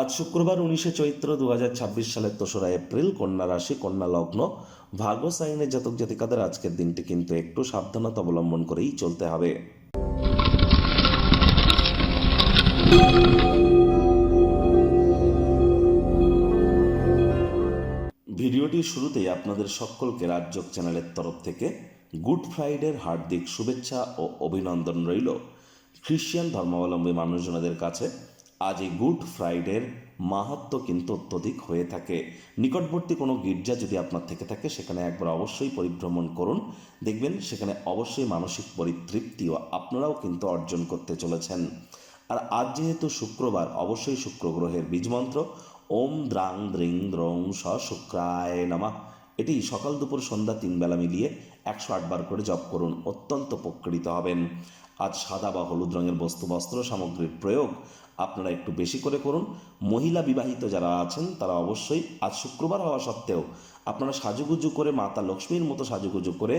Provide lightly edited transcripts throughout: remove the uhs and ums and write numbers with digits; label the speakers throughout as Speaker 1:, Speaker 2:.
Speaker 1: আজ শুক্রবার 19শে চৈত্র 2026 সালের 3রা এপ্রিল, কন্যা রাশি, কন্যা লগ্ন, ভাগ্য সাইনের জাতক জাতিকাদের আজকের দিনটি কিন্তু একটু সাবধানতা অবলম্বন করেই চলতে হবে। ভিডিওটির শুরুতেই আপনাদের সকলকে রাজযোগ চ্যানেলের তরফ থেকে গুড ফ্রাইডের হার্দিক শুভেচ্ছা ও অভিনন্দন রইল। খ্রিস্টান ধর্মাবলম্বী মানুষজনদের কাছে আজ এই গুড ফ্রাইডের মাহাত্ম্য কিন্তু অত্যধিক হয়ে থাকে। নিকটবর্তী কোনো গির্জা যদি আপনার থেকে থাকে সেখানে একবার অবশ্যই পরিভ্রমণ করুন, দেখবেন সেখানে অবশ্যই মানসিক পরিতৃপ্তিও আপনারাও কিন্তু অর্জন করতে চলেছেন। আর আজ যেহেতু শুক্রবার, অবশ্যই শুক্র গ্রহের বীজমন্ত্র ওম দ্রাং দ্রিং দ্রং স শুক্রায় নমঃ, এটি সকাল দুপুর সন্ধ্যা 3 বেলা মিলিয়ে 108 বার করে জপ করুন, অত্যন্ত উপকৃত হবেন। আজ সাদা বা হলুদ রঙের বস্ত্র সামগ্রীর প্রয়োগ আপনারা একটু বেশি করে করুন। মহিলা বিবাহিত যারা আছেন তারা অবশ্যই আজ শুক্রবার হওয়া সত্ত্বেও আপনারা সাজুগুজু করে, মাতা লক্ষ্মীর মতো সাজুগুজু করে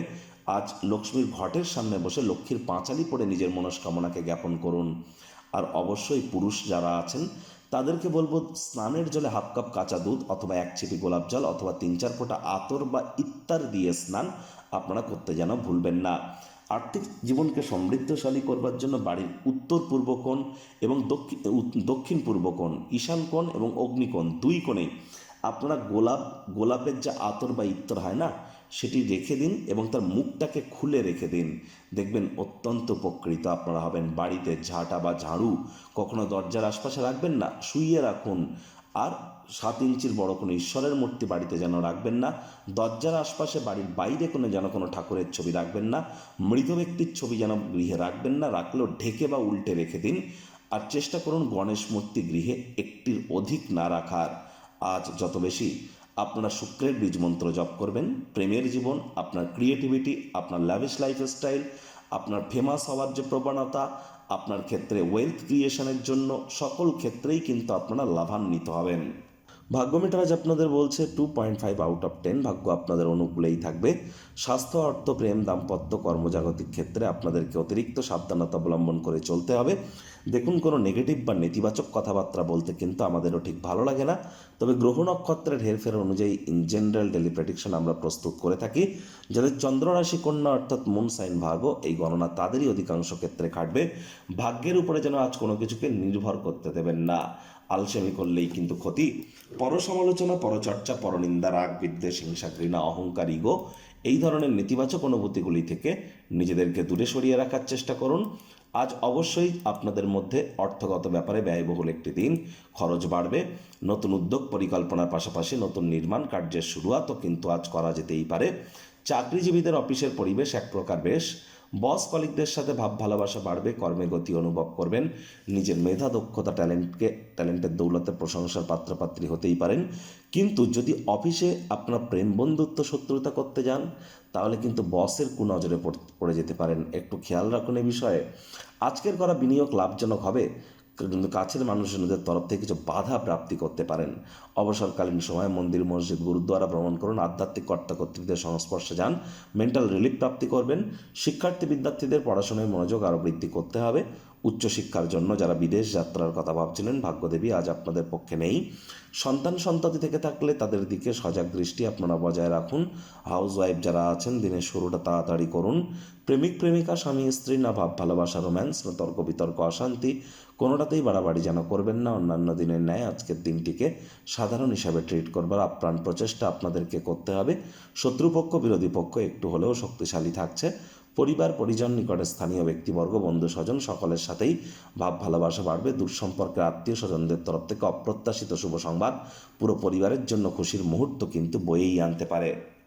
Speaker 1: আজ লক্ষ্মীর ঘটের সামনে বসে লক্ষ্মীর পাঁচালি পড়ে নিজের মনস্কামনাকে জ্ঞাপন করুন। আর অবশ্যই পুরুষ যারা আছেন তাদেরকে বলবো, স্নানের জলে হাফ কাপ কাঁচা দুধ অথবা 1 ছিপি গোলাপ জল অথবা 3-4 ফোঁটা আতর বা ইত্তার দিয়ে স্নান আপনারা করতে যেন ভুলবেন না। আর্থিক জীবনকে সমৃদ্ধশালী করবার জন্য বাড়ির উত্তর পূর্ব কোণ এবং দক্ষিণ পূর্ব কোণ, ঈশান কোণ এবং অগ্নিকোণ, 2 কোণেই আপনারা গোলাপের যে আতর বা ইত্তর হয় না, সেটি রেখে দিন এবং তার মুখটাকে খুলে রেখে দিন, দেখবেন অত্যন্ত উপকৃত আপনারা হবেন। বাড়িতে ঝাঁটা বা ঝাড়ু কখনো দরজার আশপাশে রাখবেন না, শুইয়ে রাখুন। আর 7 ইঞ্চির বড় কোনো ঈশ্বরের মূর্তি বাড়িতে যেন রাখবেন না। দরজার আশপাশে, বাড়ির বাইরে যেন কোনো ঠাকুরের ছবি রাখবেন না। মৃত ব্যক্তির ছবি যেন গৃহে রাখবেন না, রাখলেও ঢেকে বা উল্টে রেখে দিন। আর চেষ্টা করুন গণেশ মূর্তি গৃহে একটির অধিক না রাখার। আজ যত বেশি আপনারা শুক্রের বীজ মন্ত্র জপ করবেন, প্রেমের জীবন, আপনার ক্রিয়েটিভিটি, আপনার ল্যাভিশ লাইফস্টাইল, আপনার ফেমাস হওয়ার যে প্রবণতা, আপনার ক্ষেত্রে ওয়েলথ ক্রিয়েশনের জন্য সকল ক্ষেত্রেই কিন্তু আপনারা লাভান্বিত হবেন। ভাগ্য মিটার আজ আপনাদের বলছে 2.5 আউট অফ 10, ভাগ্য আপনাদের অনুকূলেই থাকবে। স্বাস্থ্য, অর্থ, প্রেম, দাম্পত্য, কর্মজাগতিক ক্ষেত্রে আপনাদেরকে অতিরিক্ত সাবধানতা অবলম্বন করে চলতে হবে। দেখুন, কোনো নেগেটিভ বা নেতিবাচক কথাবার্তা বলতে কিন্তু আমাদেরও ঠিক ভালো লাগে না, তবে গ্রহ নক্ষত্রের হেরফের অনুযায়ী ইন জেনারেল ডেলি প্রেডিকশন আমরা প্রস্তুত করে থাকি। যাদের চন্দ্ররাশি কন্যা অর্থাৎ মুন সাইন ভাগ্য, এই গণনা তাদেরই অধিকাংশ ক্ষেত্রে খাটবে। ভাগ্যের উপরে যেন আজ কোনো কিছুকে নির্ভর করতে দেবেন না, আলসেমি করলেই কিন্তু ক্ষতি। পরসমালোচনা, পরচর্চা, পরনিন্দা, রাগ, বিদ্বেষ, হিংসা, ঘৃণা, অহংকার, ইগো, এই ধরনের নেতিবাচক অনুভূতিগুলি থেকে নিজেদেরকে দূরে সরিয়ে রাখার চেষ্টা করুন। আজ অবশ্যই আপনাদের মধ্যে অর্থগত ব্যাপারে ব্যয়বহুল একটি দিন, খরচ বাড়বে। নতুন উদ্যোগ পরিকল্পনার পাশাপাশি নতুন নির্মাণ কার্যের শুরুয়াতও কিন্তু আজ করা যেতেই পারে। চাকরিজীবীদের অফিসের পরিবেশ এক প্রকার বেশ। বস কলিগদের সাথে ভাব ভালোবাসা বাড়বে, কর্মে গতি অনুভব করবেন। নিজের মেধা, দক্ষতা, ট্যালেন্টের দৌলতে প্রশংসার পাত্রপাত্রী হতেই পারেন। কিন্তু যদি অফিসে আপনার প্রেম বন্ধুত্ব শত্রুতা করতে যান, তাহলে কিন্তু বসের কুনজরে পড়ে যেতে পারেন, একটু খেয়াল রাখুন এই বিষয়ে। আজকের করা বিনিয়োগ লাভজনক হবে, কিন্তু কাছের মানুষজনদের তরফ থেকে কিছু বাধা প্রাপ্তি করতে পারেন। অবসরকালীন সময় মন্দির, মসজিদ, গুরুদ্বারা ভ্রমণ করুন, আধ্যাত্মিক কর্তা কর্তৃকদের সংস্পর্শে যান, মেন্টাল রিলিফ প্রাপ্তি করবেন। শিক্ষার্থী বিদ্যার্থীদের পড়াশোনায় মনোযোগ আরও বৃদ্ধি করতে হবে। উচ্চশিক্ষার জন্য যারা বিদেশ যাত্রার কথা ভাবছিলেন, ভাগ্যদেবী আজ আপনাদের পক্ষে নেই। সন্তানতি থেকে থাকলে তাদের দিকে সজাগ দৃষ্টি আপনারা বজায় রাখুন। হাউস ওয়াইফ যারা আছেন, দিনের শুরুটা তাড়াতাড়ি করুন। প্রেমিক প্রেমিকা, স্বামী স্ত্রী, না ভাব ভালোবাসা, রোম্যান্স, না তর্ক বিতর্ক, অশান্তি, কোনোটাতেই বাড়াবাড়ি যেন করবেন না। অন্যান্য দিনের ন্যায় আজকের দিনটিকে সাধারণ হিসাবে ট্রিট করবার আপ্রাণ প্রচেষ্টা আপনাদেরকে করতে হবে। শত্রুপক্ষ, বিরোধী পক্ষ একটু হলেও শক্তিশালী থাকছে। পরিবার, পরিজন, নিকটের স্থানীয় ব্যক্তিবর্গ, বন্ধু স্বজন সকলের সাথেই ভাব ভালোবাসা বাড়বে। দূর সম্পর্কের আত্মীয় স্বজনদের তরফ থেকে অপ্রত্যাশিত শুভ সংবাদ পুরো পরিবারের জন্য খুশির মুহূর্ত কিন্তু বয়েই আনতে পারে।